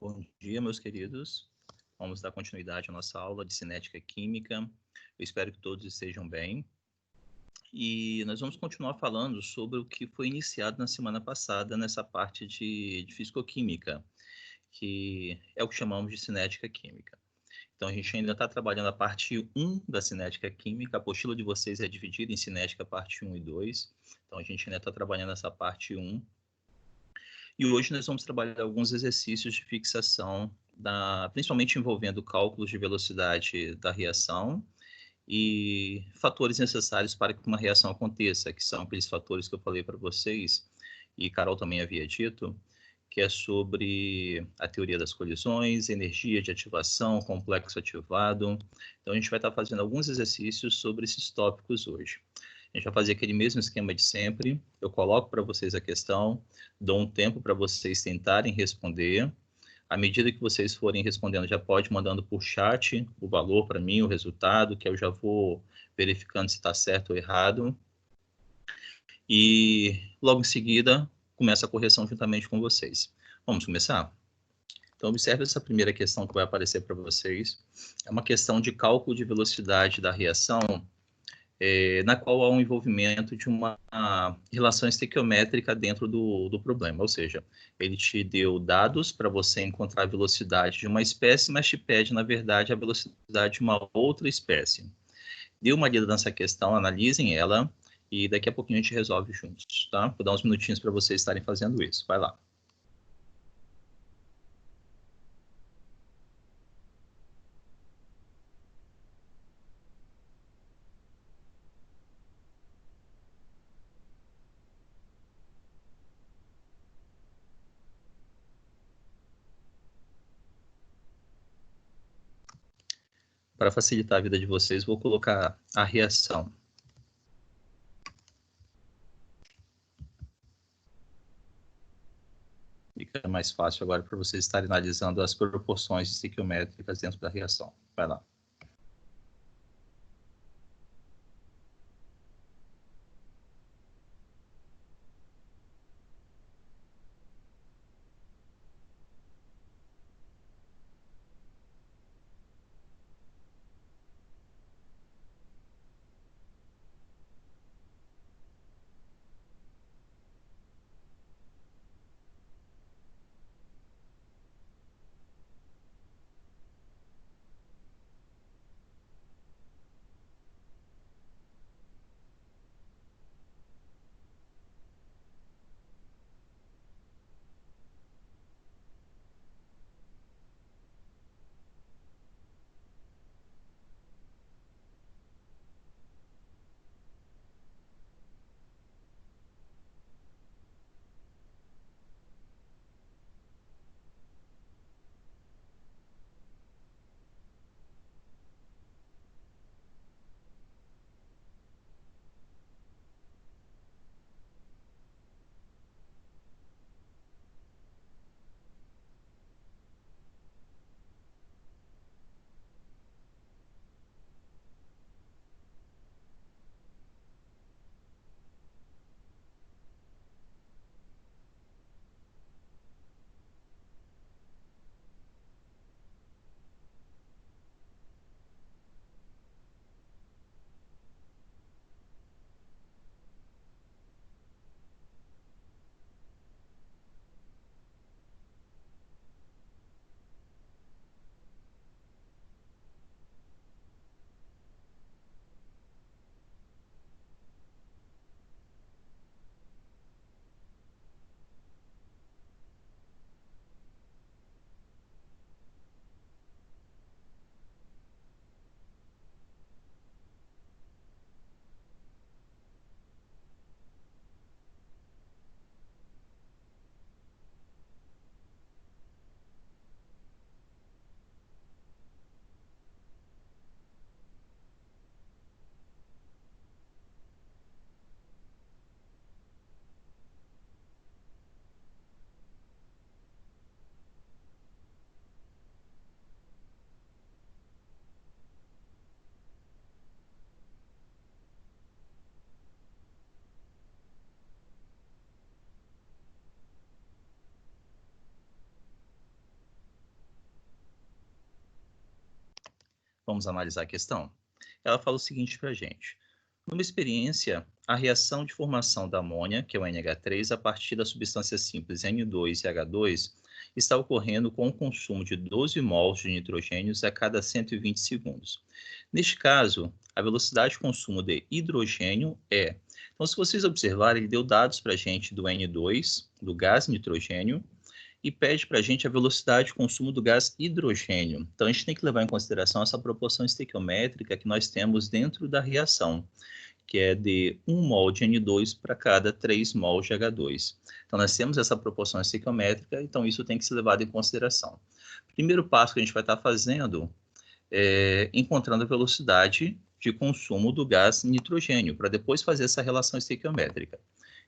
Bom dia, meus queridos. Vamos dar continuidade à nossa aula de cinética química. Eu espero que todos estejam bem. E nós vamos continuar falando sobre o que foi iniciado na semana passada, nessa parte de fisicoquímica, que é o que chamamos de cinética química. Então, a gente ainda está trabalhando a parte 1 da cinética química. A apostila de vocês é dividida em cinética parte 1 e 2. Então, a gente ainda está trabalhando essa parte 1. E hoje nós vamos trabalhar alguns exercícios de fixação, principalmente envolvendo cálculos de velocidade da reação e fatores necessários para que uma reação aconteça, que são aqueles fatores que eu falei para vocês, e Carol também havia dito, que é sobre a teoria das colisões, energia de ativação, complexo ativado. Então, a gente vai estar fazendo alguns exercícios sobre esses tópicos hoje. A gente vai fazer aquele mesmo esquema de sempre. Eu coloco para vocês a questão, dou um tempo para vocês tentarem responder. À medida que vocês forem respondendo, já pode mandando por chat o valor para mim, o resultado, que eu já vou verificando se está certo ou errado. E logo em seguida, começa a correção juntamente com vocês. Vamos começar? Então, observe essa primeira questão que vai aparecer para vocês. É uma questão de cálculo de velocidade da reação, na qual há um envolvimento de uma relação estequiométrica dentro do problema, ou seja, ele te deu dados para você encontrar a velocidade de uma espécie, mas te pede, na verdade, a velocidade de uma outra espécie. Dê uma lida nessa questão, analisem ela, e daqui a pouquinho a gente resolve juntos, tá? Vou dar uns minutinhos para vocês estarem fazendo isso. Vai lá. Para facilitar a vida de vocês, vou colocar a reação. Fica mais fácil agora para vocês estarem analisando as proporções estequiométricas dentro da reação. Vai lá. Vamos analisar a questão? Ela fala o seguinte para a gente. Numa experiência, a reação de formação da amônia, que é o NH3, a partir da substância simples N2 e H2, está ocorrendo com o consumo de 12 mols de nitrogênios a cada 120 segundos. Neste caso, a velocidade de consumo de hidrogênio é... Então, se vocês observarem, ele deu dados para a gente do N2, do gás nitrogênio, e pede para a gente a velocidade de consumo do gás hidrogênio. Então, a gente tem que levar em consideração essa proporção estequiométrica que nós temos dentro da reação, que é de 1 mol de N2 para cada 3 mol de H2. Então, nós temos essa proporção estequiométrica, então isso tem que ser levado em consideração. Primeiro passo que a gente vai estar fazendo é encontrando a velocidade de consumo do gás nitrogênio, para depois fazer essa relação estequiométrica.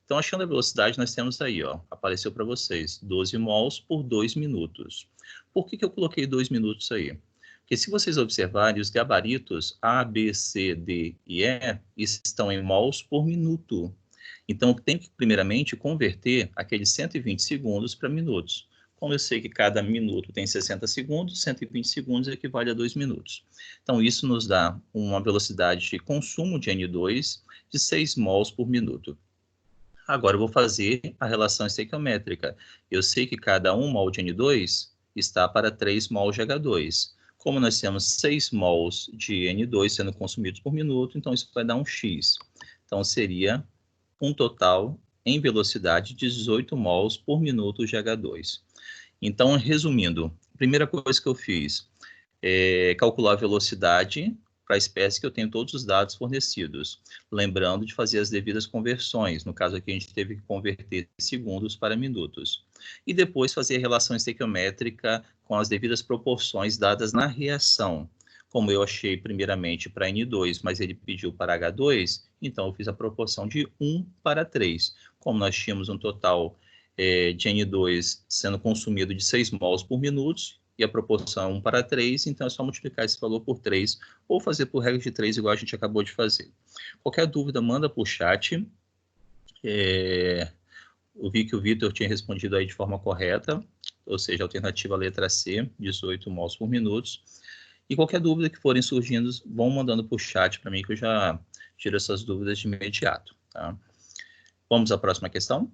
Então, achando a velocidade, nós temos aí, ó, apareceu para vocês, 12 mols por 2 minutos. Por que eu coloquei 2 minutos aí? Porque se vocês observarem, os gabaritos A, B, C, D e E estão em mols por minuto. Então, tem que, primeiramente, converter aqueles 120 segundos para minutos. Como eu sei que cada minuto tem 60 segundos, 120 segundos equivale a 2 minutos. Então, isso nos dá uma velocidade de consumo de N2 de 6 mols por minuto. Agora eu vou fazer a relação estequiométrica. Eu sei que cada 1 mol de N2 está para 3 mols de H2. Como nós temos 6 mols de N2 sendo consumidos por minuto, então isso vai dar um X. Então seria um total em velocidade de 18 mols por minuto de H2. Então, resumindo, a primeira coisa que eu fiz é calcular a velocidade para a espécie que eu tenho todos os dados fornecidos. Lembrando de fazer as devidas conversões. No caso aqui, a gente teve que converter segundos para minutos. E depois fazer a relação estequiométrica com as devidas proporções dadas na reação. Como eu achei primeiramente para N2, mas ele pediu para H2, então eu fiz a proporção de 1 para 3. Como nós tínhamos um total de N2 sendo consumido de 6 mols por minuto, e a proporção é 1 para 3, então é só multiplicar esse valor por 3, ou fazer por regra de 3, igual a gente acabou de fazer. Qualquer dúvida, manda por chat. Eu vi que o Vitor tinha respondido aí de forma correta, ou seja, alternativa letra C, 18 mols por minuto. E qualquer dúvida que forem surgindo, vão mandando por chat para mim, que eu já tiro essas dúvidas de imediato. Tá? Vamos à próxima questão?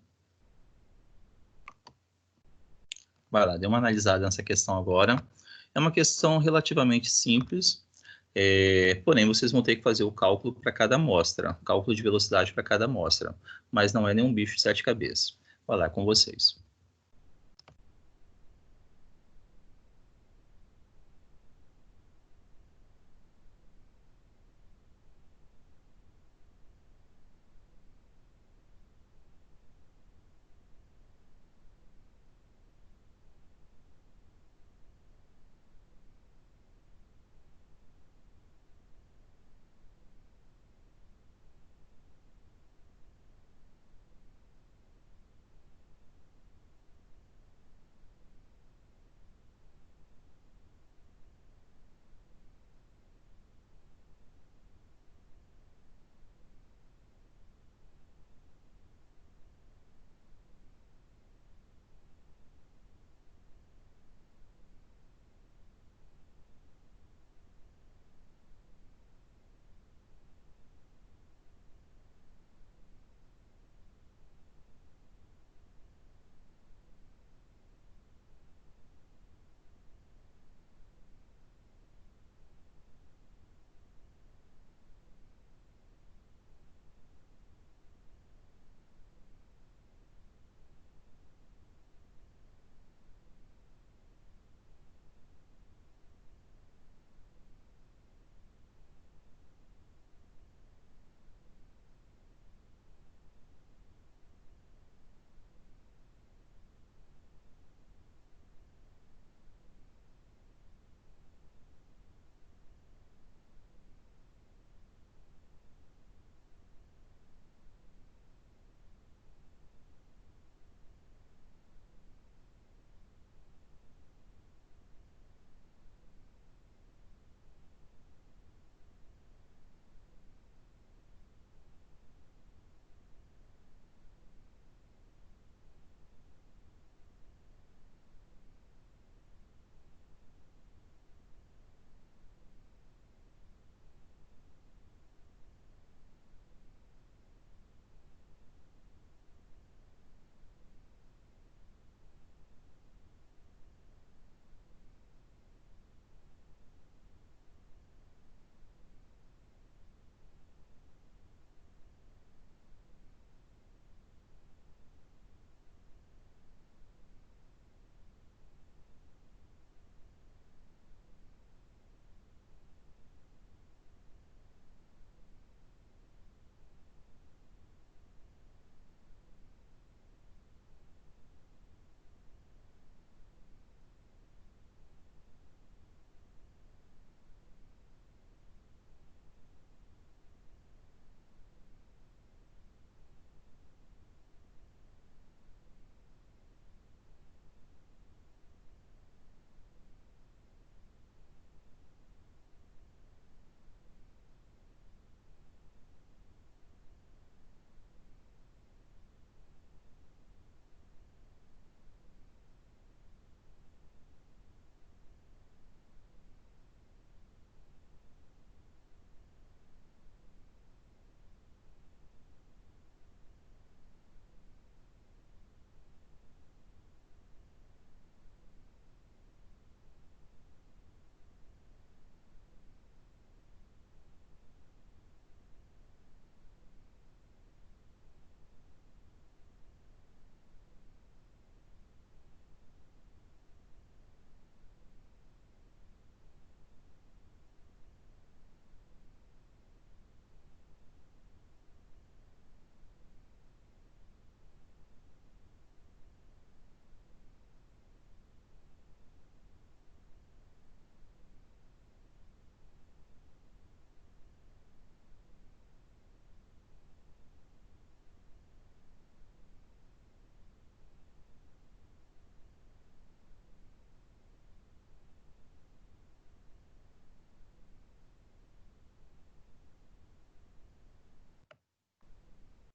Vai lá, dê uma analisada nessa questão agora. É uma questão relativamente simples, porém vocês vão ter que fazer o cálculo para cada amostra, cálculo de velocidade para cada amostra, mas não é nenhum bicho de 7 cabeças. Vai lá, com vocês.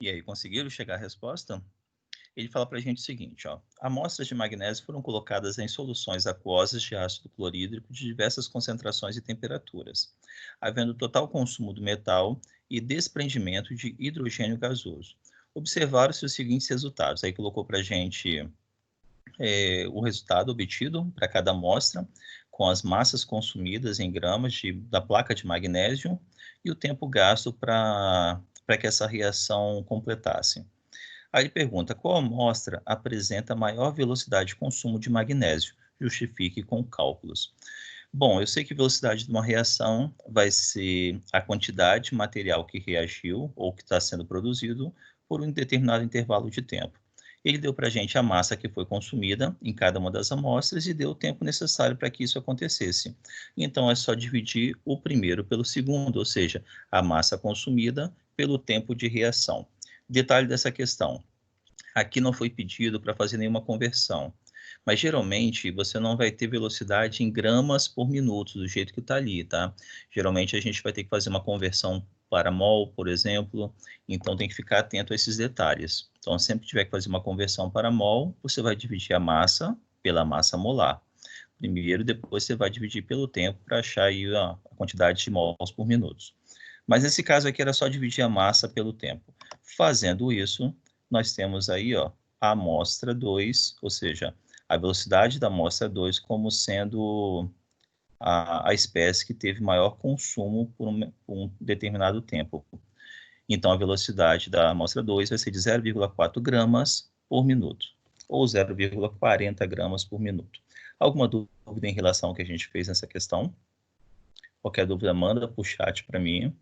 E aí, conseguiram chegar à resposta? Ele fala para a gente o seguinte, ó, amostras de magnésio foram colocadas em soluções aquosas de ácido clorídrico de diversas concentrações e temperaturas, havendo total consumo do metal e desprendimento de hidrogênio gasoso. Observaram-se os seguintes resultados. Aí colocou para a gente o resultado obtido para cada amostra, com as massas consumidas em gramas da placa de magnésio e o tempo gasto para que essa reação completasse. Aí ele pergunta, qual amostra apresenta maior velocidade de consumo de magnésio? Justifique com cálculos. Bom, eu sei que velocidade de uma reação vai ser a quantidade de material que reagiu ou que está sendo produzido por um determinado intervalo de tempo. Ele deu para a gente a massa que foi consumida em cada uma das amostras e deu o tempo necessário para que isso acontecesse. Então, é só dividir o primeiro pelo segundo, ou seja, a massa consumida pelo tempo de reação. Detalhe dessa questão, aqui não foi pedido para fazer nenhuma conversão, mas geralmente você não vai ter velocidade em gramas por minuto, do jeito que está ali, tá? Geralmente a gente vai ter que fazer uma conversão para mol, por exemplo, então tem que ficar atento a esses detalhes. Então, sempre que tiver que fazer uma conversão para mol, você vai dividir a massa pela massa molar. Primeiro, depois você vai dividir pelo tempo para achar aí a quantidade de mols por minuto. Mas nesse caso aqui era só dividir a massa pelo tempo. Fazendo isso, nós temos aí ó, a amostra 2, ou seja, a velocidade da amostra 2 como sendo a espécie que teve maior consumo por um determinado tempo. Então, a velocidade da amostra 2 vai ser de 0,4 gramas por minuto, ou 0,40 gramas por minuto. Alguma dúvida em relação ao que a gente fez nessa questão? Qualquer dúvida, manda para o chat para mim.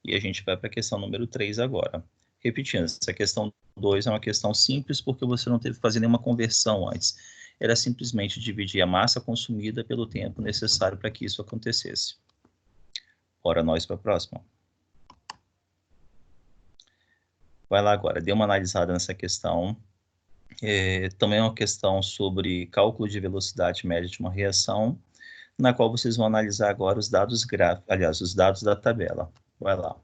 E a gente vai para a questão número 3 agora. Repetindo, essa questão 2 é uma questão simples porque você não teve que fazer nenhuma conversão antes. Era simplesmente dividir a massa consumida pelo tempo necessário para que isso acontecesse. Bora nós para a próxima. Vai lá agora, dê uma analisada nessa questão. Também é uma questão sobre cálculo de velocidade média de uma reação, na qual vocês vão analisar agora os dados gráficos, aliás, os dados da tabela. Vai lá.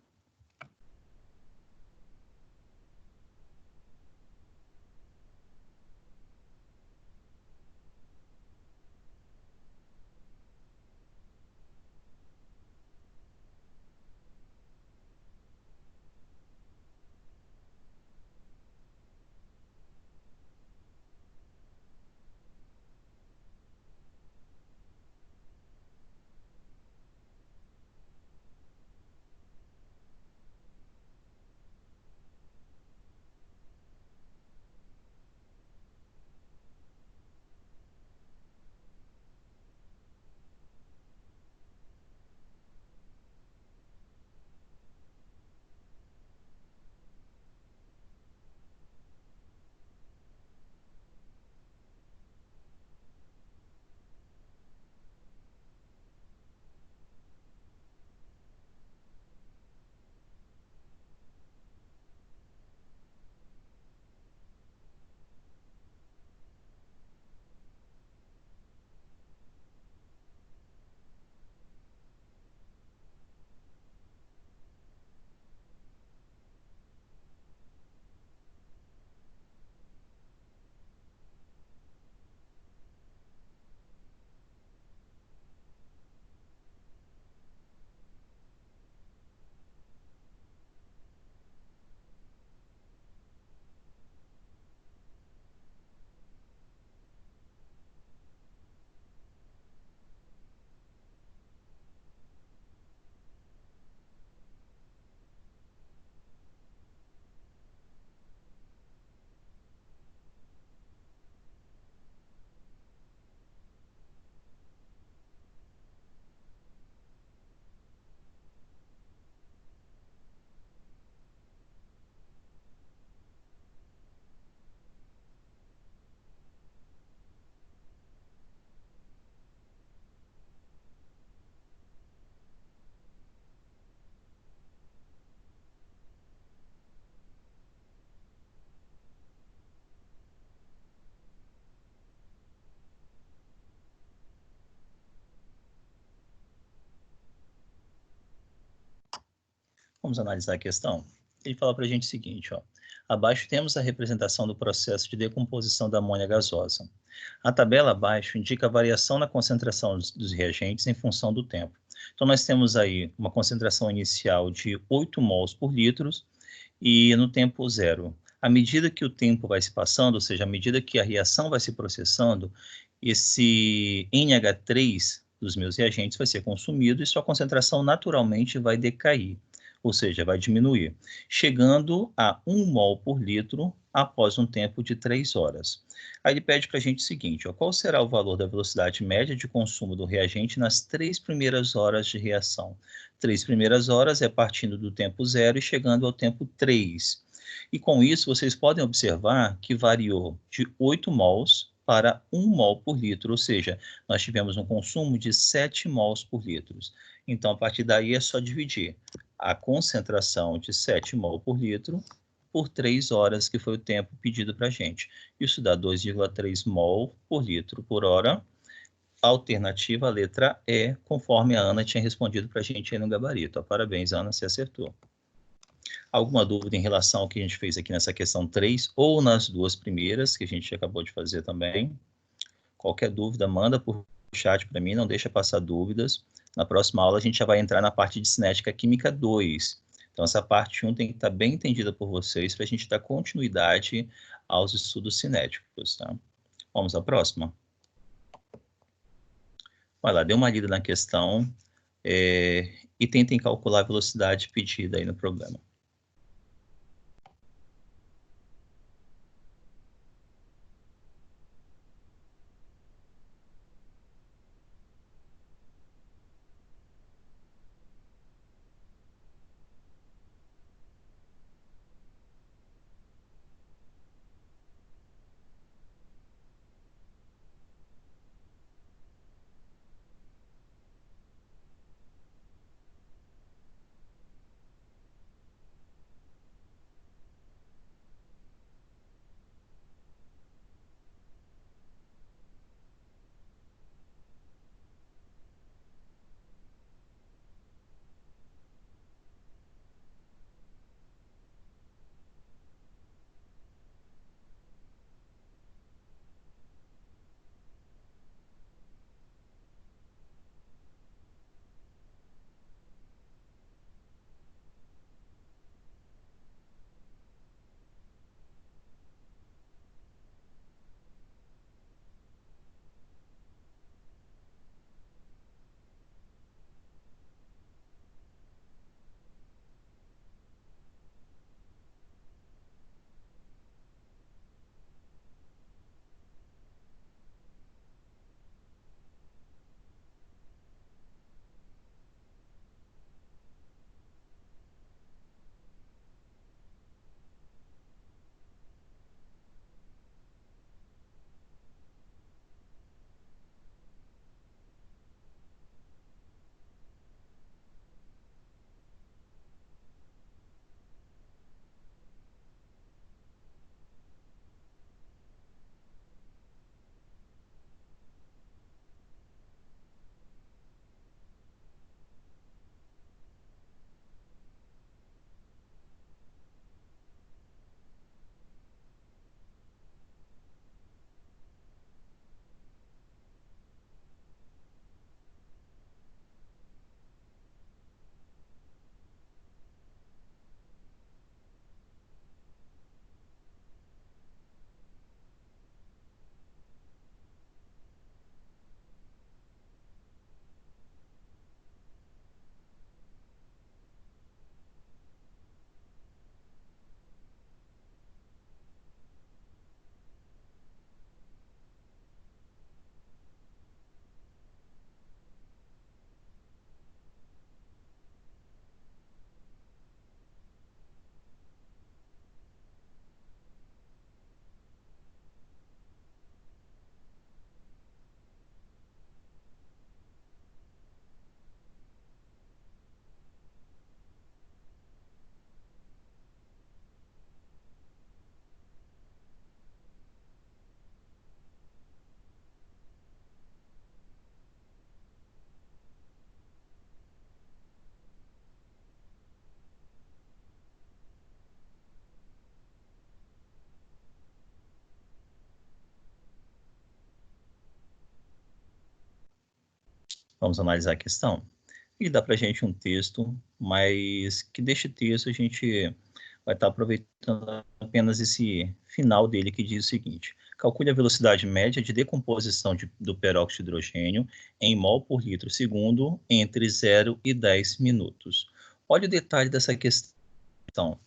Vamos analisar a questão? Ele fala para a gente o seguinte, ó. Abaixo temos a representação do processo de decomposição da amônia gasosa. A tabela abaixo indica a variação na concentração dos reagentes em função do tempo. Então, nós temos aí uma concentração inicial de 8 mols por litro e no tempo zero. À medida que o tempo vai se passando, ou seja, à medida que a reação vai se processando, esse NH3 dos meus reagentes vai ser consumido e sua concentração naturalmente vai decair, ou seja, vai diminuir, chegando a 1 mol por litro após um tempo de 3 horas. Aí ele pede para a gente o seguinte, ó, qual será o valor da velocidade média de consumo do reagente nas 3 primeiras horas de reação? 3 primeiras horas é partindo do tempo zero e chegando ao tempo 3. E com isso, vocês podem observar que variou de 8 mols para 1 mol por litro, ou seja, nós tivemos um consumo de 7 mols por litro. Então, a partir daí é só dividir a concentração de 7 mol por litro por 3 horas, que foi o tempo pedido para a gente. Isso dá 2,3 mol por litro por hora. Alternativa, a letra E, conforme a Ana tinha respondido para a gente aí no gabarito. Parabéns, Ana, você acertou. Alguma dúvida em relação ao que a gente fez aqui nessa questão 3 ou nas duas primeiras, que a gente acabou de fazer também? Qualquer dúvida, manda por chat para mim, não deixa passar dúvidas. Na próxima aula a gente já vai entrar na parte de cinética química 2. Então essa parte 1 tem que estar bem entendida por vocês para a gente dar continuidade aos estudos cinéticos, tá? Vamos à próxima? Vai lá, dê uma lida na questão e tentem calcular a velocidade pedida aí no problema. Vamos analisar a questão. E dá para a gente um texto, mas que deste texto a gente vai estar aproveitando apenas esse final dele, que diz o seguinte: calcule a velocidade média de decomposição do peróxido de hidrogênio em mol por litro segundo entre 0 e 10 minutos. Olha o detalhe dessa questão.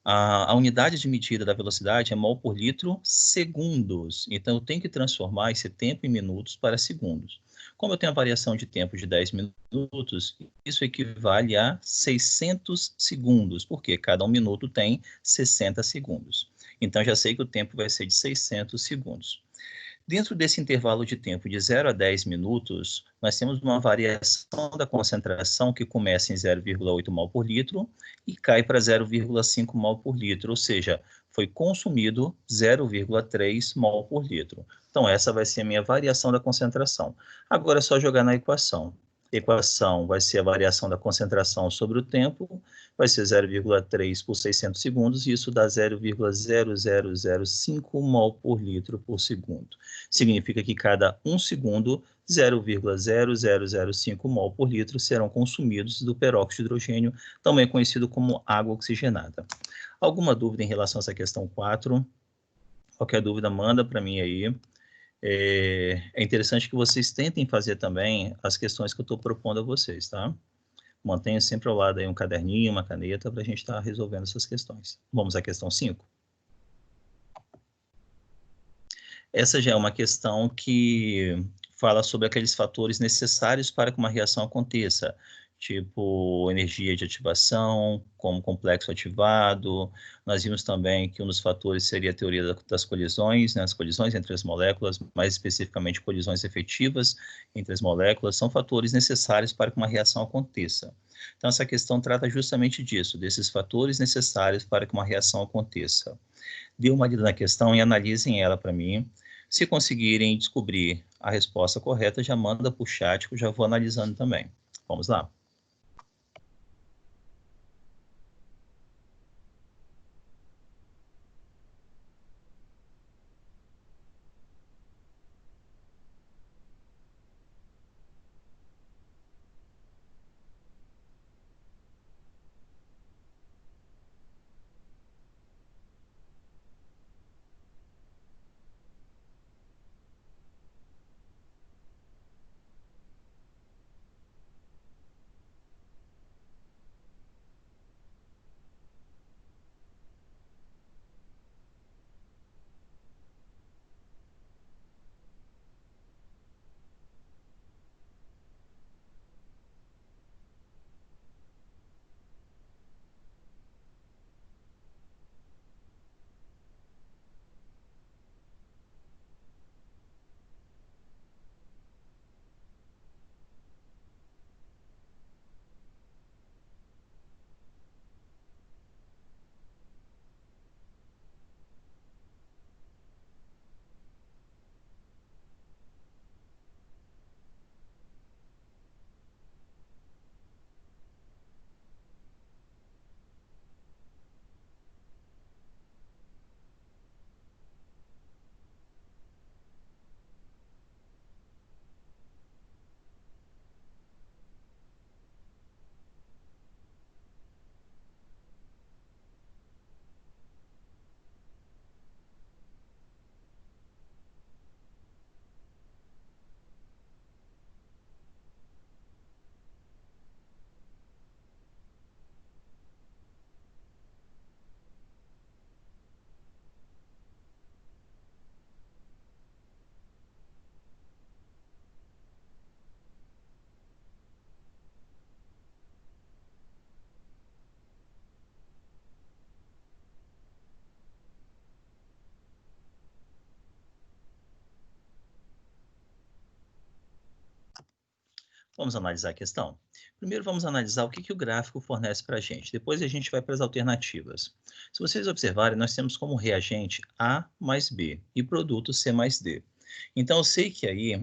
A unidade de medida da velocidade é mol por litro segundos. Então, eu tenho que transformar esse tempo em minutos para segundos. Como eu tenho a variação de tempo de 10 minutos, isso equivale a 600 segundos, porque cada 1 minuto tem 60 segundos. Então, já sei que o tempo vai ser de 600 segundos. Dentro desse intervalo de tempo de 0 a 10 minutos, nós temos uma variação da concentração que começa em 0,8 mol por litro e cai para 0,5 mol por litro, ou seja, foi consumido 0,3 mol por litro. Então, essa vai ser a minha variação da concentração. Agora é só jogar na equação. Equação vai ser a variação da concentração sobre o tempo, vai ser 0,3 por 600 segundos, e isso dá 0,0005 mol por litro por segundo. Significa que cada 1 segundo, 0,0005 mol por litro serão consumidos do peróxido de hidrogênio, também conhecido como água oxigenada. Alguma dúvida em relação a essa questão 4? Qualquer dúvida, manda para mim aí. É interessante que vocês tentem fazer também as questões que eu estou propondo a vocês, tá? Mantenha sempre ao lado aí um caderninho, uma caneta, para a gente estar resolvendo essas questões. Vamos à questão 5? Essa já é uma questão que fala sobre aqueles fatores necessários para que uma reação aconteça, tipo energia de ativação, como complexo ativado. Nós vimos também que um dos fatores seria a teoria das colisões, né? As colisões entre as moléculas, mais especificamente colisões efetivas entre as moléculas, são fatores necessários para que uma reação aconteça. Então, essa questão trata justamente disso, desses fatores necessários para que uma reação aconteça. Dê uma lida na questão e analisem ela para mim. Se conseguirem descobrir a resposta correta, já manda para o chat, que eu já vou analisando também. Vamos lá. Vamos analisar a questão? Primeiro, vamos analisar o que o gráfico fornece para a gente. Depois, a gente vai para as alternativas. Se vocês observarem, nós temos como reagente A mais B e produto C mais D. Então, eu sei que aí,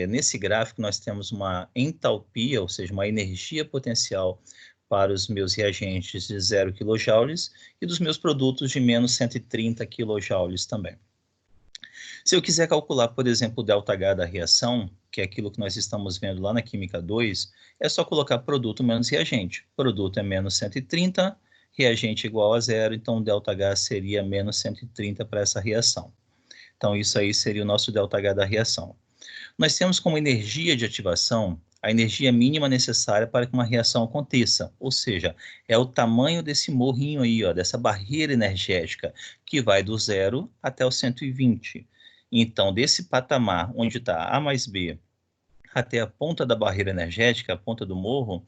nesse gráfico, nós temos uma entalpia, ou seja, uma energia potencial para os meus reagentes de 0 kJ e dos meus produtos de menos 130 kJ também. Se eu quiser calcular, por exemplo, o ΔH da reação, que é aquilo que nós estamos vendo lá na Química 2, é só colocar produto menos reagente. Produto é menos 130, reagente igual a zero, então ΔH seria menos 130 para essa reação. Então, isso aí seria o nosso ΔH da reação. Nós temos como energia de ativação a energia mínima necessária para que uma reação aconteça, ou seja, é o tamanho desse morrinho aí, ó, dessa barreira energética, que vai do 0 até o 120. Então, desse patamar onde está A mais B até a ponta da barreira energética, a ponta do morro,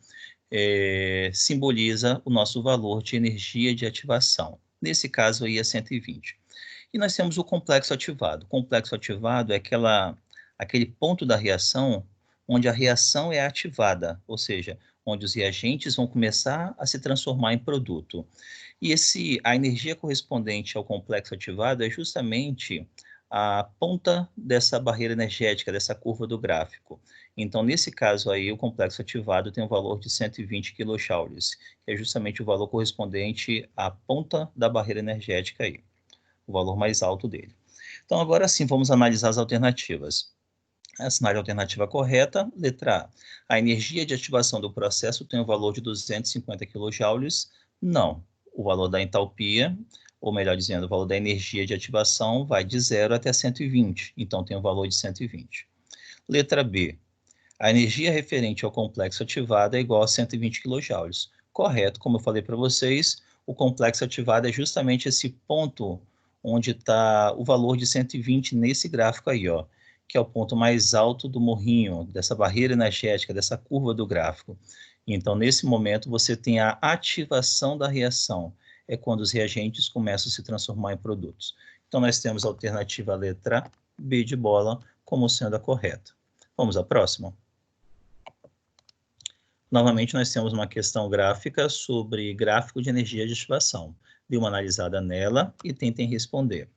simboliza o nosso valor de energia de ativação. Nesse caso aí é 120. E nós temos o complexo ativado. O complexo ativado é aquele ponto da reação onde a reação é ativada, ou seja, onde os reagentes vão começar a se transformar em produto. E a energia correspondente ao complexo ativado é justamente a ponta dessa barreira energética, dessa curva do gráfico. Então, nesse caso aí, o complexo ativado tem um valor de 120 kJ, que é justamente o valor correspondente à ponta da barreira energética aí, o valor mais alto dele. Então, agora sim, vamos analisar as alternativas. Assinale a alternativa correta, letra A. A energia de ativação do processo tem o valor de 250 kJ? Não. O valor da entalpia, ou melhor dizendo, o valor da energia de ativação vai de 0 até 120, então tem o valor de 120. Letra B. A energia referente ao complexo ativado é igual a 120 kJ. Correto, como eu falei para vocês, o complexo ativado é justamente esse ponto onde está o valor de 120 nesse gráfico aí, ó, que é o ponto mais alto do morrinho, dessa barreira energética, dessa curva do gráfico. Então, nesse momento, você tem a ativação da reação, é quando os reagentes começam a se transformar em produtos. Então, nós temos a alternativa letra B de bola como sendo a correta. Vamos à próxima? Novamente, nós temos uma questão gráfica sobre gráfico de energia de ativação. Dê uma analisada nela e tentem responder.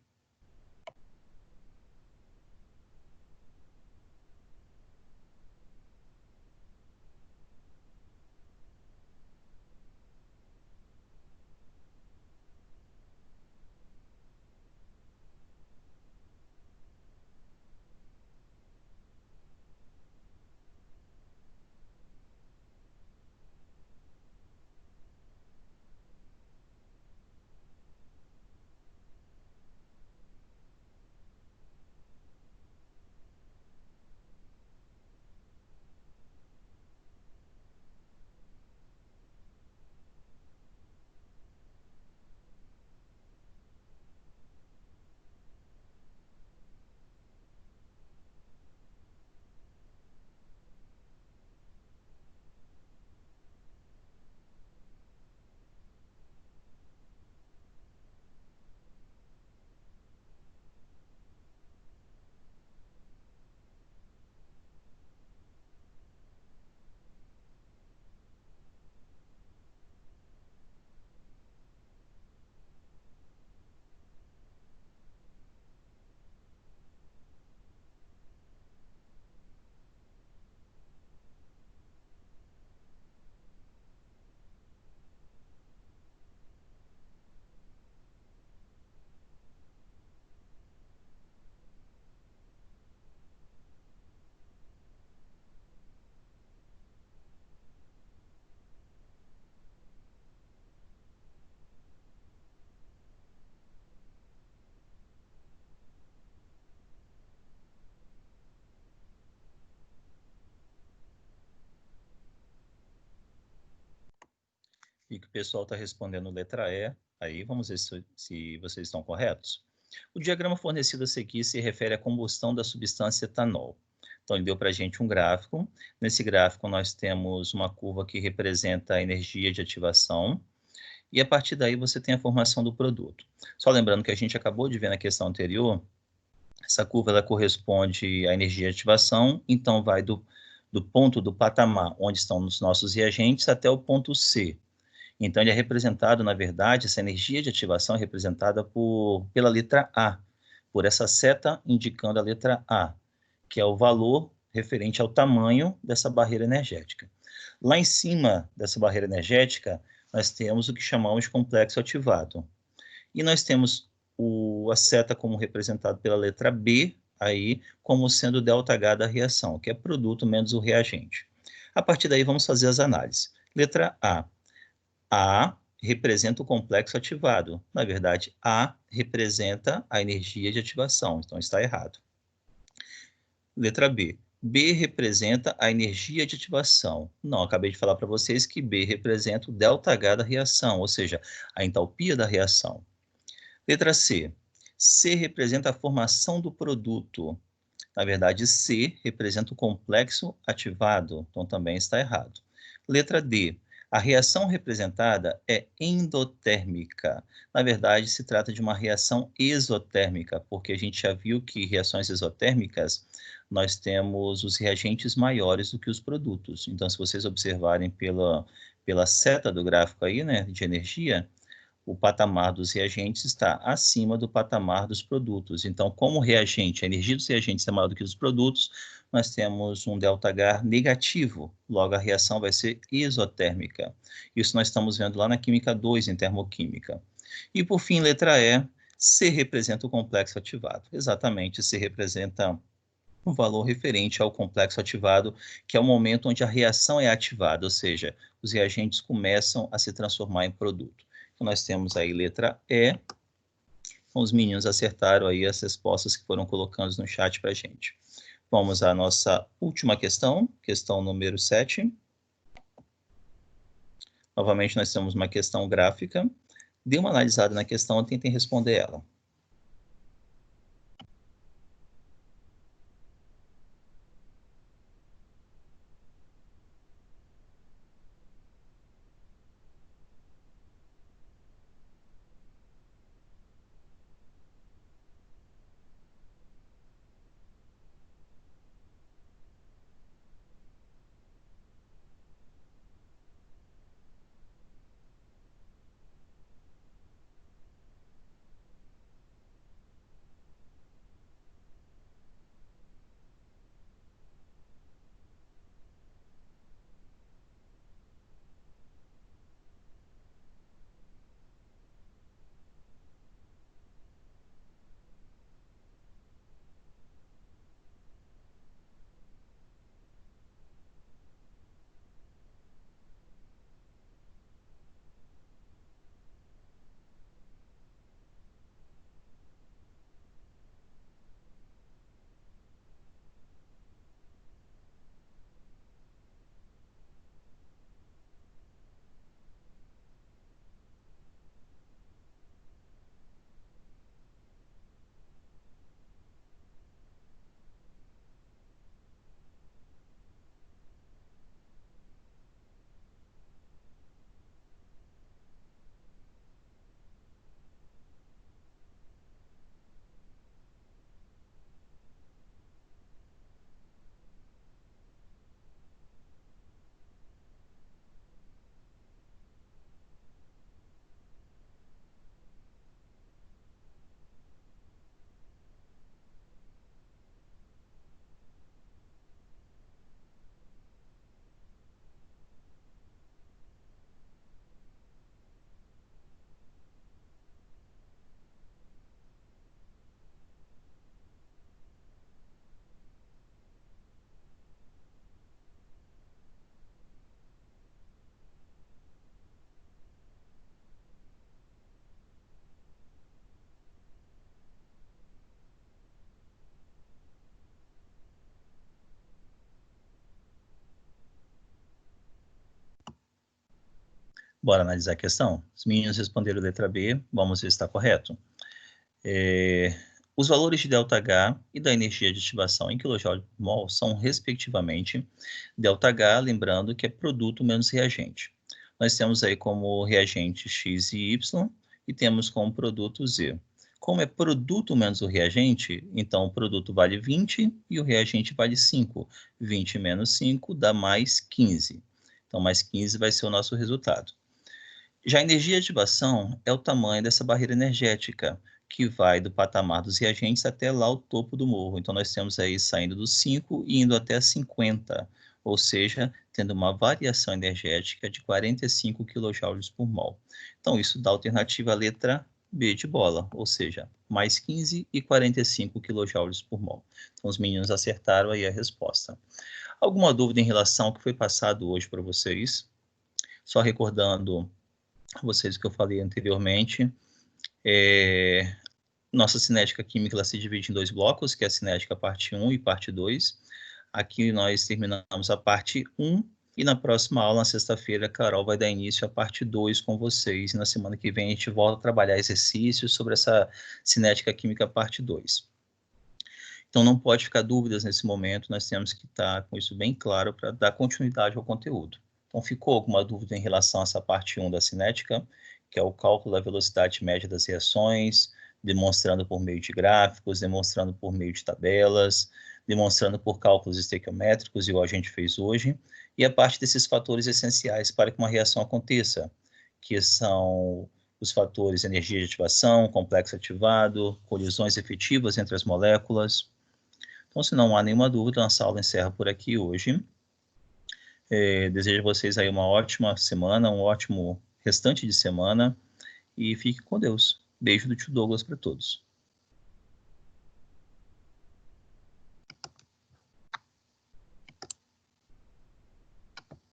E que o pessoal está respondendo letra E. Aí vamos ver se vocês estão corretos. O diagrama fornecido a seguir se refere à combustão da substância etanol. Então, ele deu para a gente um gráfico. Nesse gráfico, nós temos uma curva que representa a energia de ativação. E a partir daí, você tem a formação do produto. Só lembrando que a gente acabou de ver na questão anterior, essa curva ela corresponde à energia de ativação. Então, vai do ponto do patamar onde estão os nossos reagentes até o ponto C. Então, ele é representado, na verdade, essa energia de ativação é representada pela letra A, por essa seta indicando a letra A, que é o valor referente ao tamanho dessa barreira energética. Lá em cima dessa barreira energética, nós temos o que chamamos de complexo ativado. E nós temos a seta como representado pela letra B, aí como sendo ΔH da reação, que é produto menos o reagente. A partir daí, vamos fazer as análises. Letra A. A representa o complexo ativado. Na verdade, A representa a energia de ativação, então está errado. Letra B. B representa a energia de ativação. Não, acabei de falar para vocês que B representa o ΔH da reação, ou seja, a entalpia da reação. Letra C. C representa a formação do produto. Na verdade, C representa o complexo ativado, então também está errado. Letra D. A reação representada é endotérmica. Na verdade, se trata de uma reação exotérmica, porque a gente já viu que reações exotérmicas, nós temos os reagentes maiores do que os produtos. Então, se vocês observarem pela seta do gráfico aí, né, de energia, o patamar dos reagentes está acima do patamar dos produtos. Então, como o reagente, a energia dos reagentes é maior do que dos produtos, nós temos um ΔH negativo, logo a reação vai ser exotérmica. Isso nós estamos vendo lá na Química 2, em termoquímica. E por fim, letra E, C representa o complexo ativado. Exatamente, C representa um valor referente ao complexo ativado, que é o momento onde a reação é ativada, ou seja, os reagentes começam a se transformar em produto. Então, nós temos aí letra E. Então, os meninos acertaram aí as respostas que foram colocando no chat para a gente. Vamos à nossa última questão, questão número 7. Novamente, nós temos uma questão gráfica. Dê uma analisada na questão e tentem responder ela. Bora analisar a questão? Os meninos responderam letra B, vamos ver se está correto. Os valores de ΔH e da energia de ativação em kJ/mol são, respectivamente, ΔH, lembrando que é produto menos reagente. Nós temos aí como reagente X e Y e temos como produto Z. Como é produto menos o reagente, então o produto vale 20 e o reagente vale 5. 20 menos 5 dá mais 15. Então, mais 15 vai ser o nosso resultado. Já a energia de ativação é o tamanho dessa barreira energética, que vai do patamar dos reagentes até lá o topo do morro. Então, nós temos aí saindo dos 5 e indo até 50, ou seja, tendo uma variação energética de 45 kJ por mol. Então, isso dá a alternativa letra B de bola, ou seja, mais 15 e 45 kJ por mol. Então, os meninos acertaram aí a resposta. Alguma dúvida em relação ao que foi passado hoje para vocês? Só recordando vocês o que eu falei anteriormente, nossa cinética química ela se divide em 2 blocos, que é a cinética parte 1 e parte 2. Aqui nós terminamos a parte 1 e na próxima aula, na sexta-feira, a Carol vai dar início à parte 2 com vocês. Na semana que vem a gente volta a trabalhar exercícios sobre essa cinética química parte 2. Então não pode ficar dúvidas nesse momento, nós temos que estar com isso bem claro para dar continuidade ao conteúdo. Então ficou alguma dúvida em relação a essa parte 1 da cinética, que é o cálculo da velocidade média das reações, demonstrando por meio de gráficos, demonstrando por meio de tabelas, demonstrando por cálculos estequiométricos, igual a gente fez hoje, e a parte desses fatores essenciais para que uma reação aconteça, que são os fatores energia de ativação, complexo ativado, colisões efetivas entre as moléculas. Então, se não há nenhuma dúvida, nossa aula encerra por aqui hoje. Desejo a vocês aí uma ótima semana, um ótimo restante de semana e fique com Deus. Beijo do tio Douglas para todos.